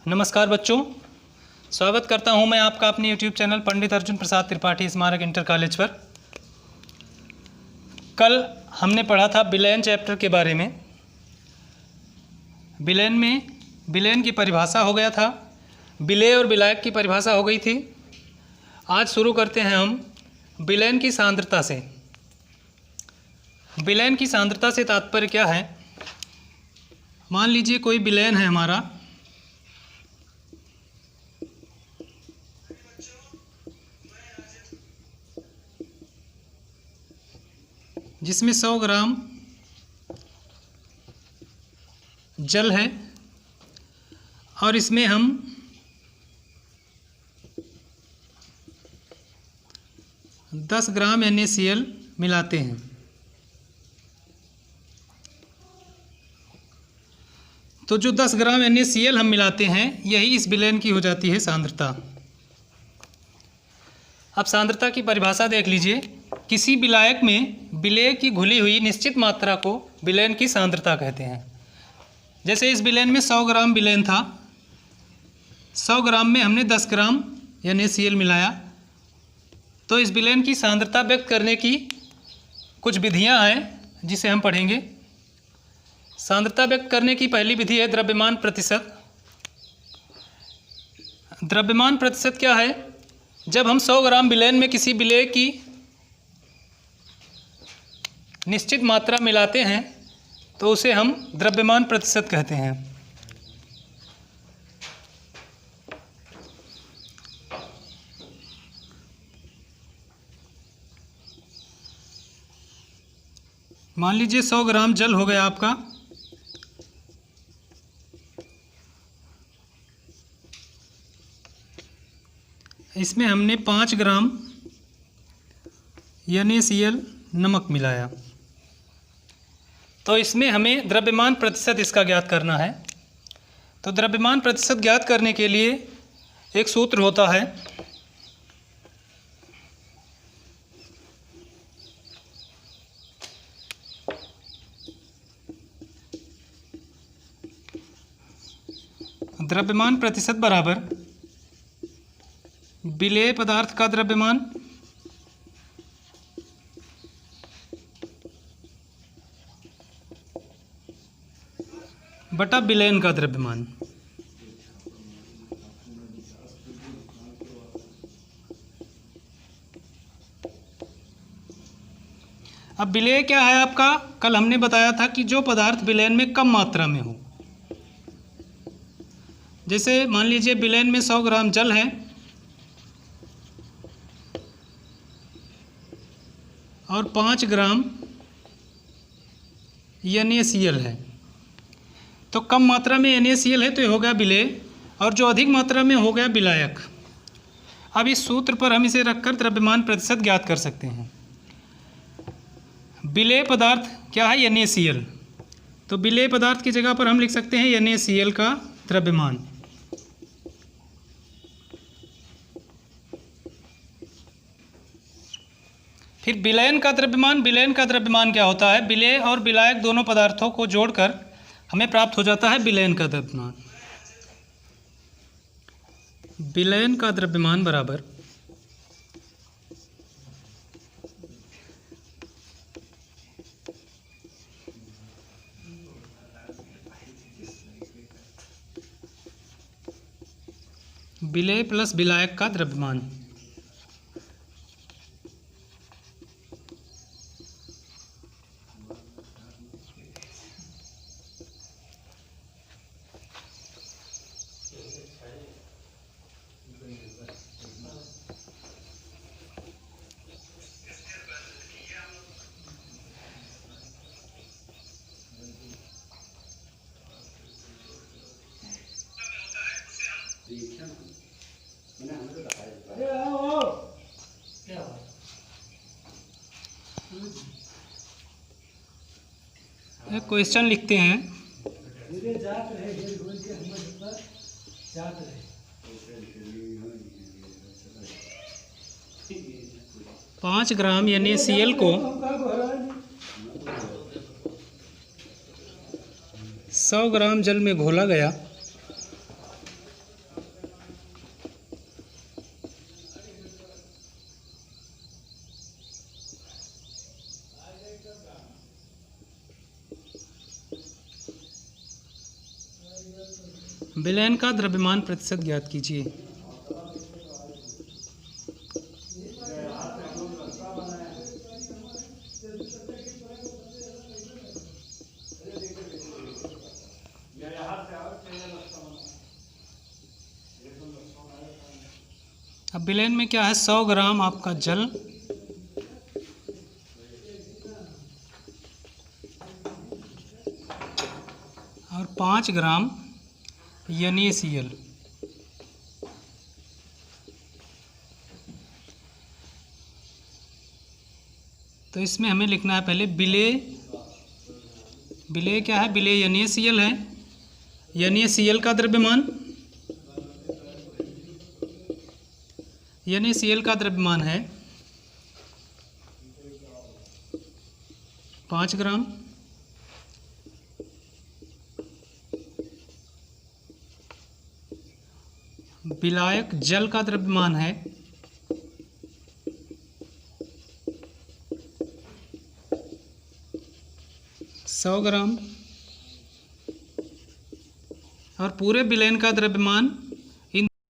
नमस्कार बच्चों, स्वागत करता हूं मैं आपका अपने YouTube चैनल पंडित अर्जुन प्रसाद त्रिपाठी स्मारक इंटर कॉलेज पर। कल हमने पढ़ा था विलयन चैप्टर के बारे में। विलयन की परिभाषा हो गया था, विलेय और विलायक की परिभाषा हो गई थी। आज शुरू करते हैं हम विलयन की सांद्रता से। विलयन की सांद्रता से तात्पर्य क्या है? मान लीजिए कोई विलयन है हमारा, जिसमें 100 ग्राम जल है और इसमें हम 10 ग्राम NaCl मिलाते हैं। तो जो 10 ग्राम NaCl हम मिलाते हैं, यही इस विलयन की हो जाती है सांद्रता। अब सांद्रता की परिभाषा देख लीजिए। किसी विलायक में विलेय की घुली हुई निश्चित मात्रा को विलयन की सांद्रता कहते हैं। जैसे इस विलयन में 100 ग्राम विलयन था, 100 ग्राम में हमने 10 ग्राम NaCl मिलाया। तो इस विलयन की सांद्रता व्यक्त करने की कुछ विधियां हैं जिसे हम पढ़ेंगे। सांद्रता व्यक्त करने की पहली विधि है द्रव्यमान प्रतिशत। द्रव्यमान प्रतिशत क्या है? जब हम 100 ग्राम विलयन में किसी विलेय की निश्चित मात्रा मिलाते हैं तो उसे हम द्रव्यमान प्रतिशत कहते हैं। मान लीजिए 100 ग्राम जल हो गया आपका। इसमें हमने 5 ग्राम NaCl नमक मिलाया। तो इसमें हमें द्रव्यमान प्रतिशत इसका ज्ञात करना है। तो द्रव्यमान प्रतिशत ज्ञात करने के लिए एक सूत्र होता है। द्रव्यमान प्रतिशत बराबर विलेय पदार्थ का द्रव्यमान बटा विलयन का द्रव्यमान। अब विलेय क्या है आपका? कल हमने बताया था कि जो पदार्थ विलयन में कम मात्रा में हो। जैसे मान लीजिए विलयन में 100 ग्राम जल है और 5 ग्राम NaCl है। तो कम मात्रा में NaCl है तो ये हो गया विलेय, और जो अधिक मात्रा में हो गया विलायक। अब इस सूत्र पर हम इसे रखकर द्रव्यमान प्रतिशत ज्ञात कर सकते हैं। विलेय पदार्थ क्या है? NaCl। तो विलेय पदार्थ की जगह पर हम लिख सकते हैं NaCl का द्रव्यमान। फिर विलयन का द्रव्यमान। विलयन का द्रव्यमान क्या होता है? विलेय और विलायक दोनों पदार्थों को जोड़कर हमें प्राप्त हो जाता है विलयन का द्रव्यमान। विलयन का द्रव्यमान बराबर विलेय प्लस विलायक का द्रव्यमान। एक क्वेश्चन लिखते हैं। 5 ग्राम NaCl को 100 ग्राम जल में घोला गया विलयन का द्रव्यमान प्रतिशत ज्ञात कीजिए। अब विलयन में क्या है, 100 ग्राम आपका जल और 5 ग्राम NaCl। तो इसमें हमें लिखना है पहले विलेय क्या है, विलेय NaCl है। NaCl का द्रव्यमान, NaCl का द्रव्यमान है 5 ग्राम। विलायक जल का द्रव्यमान है 100 ग्राम और पूरे विलयन का द्रव्यमान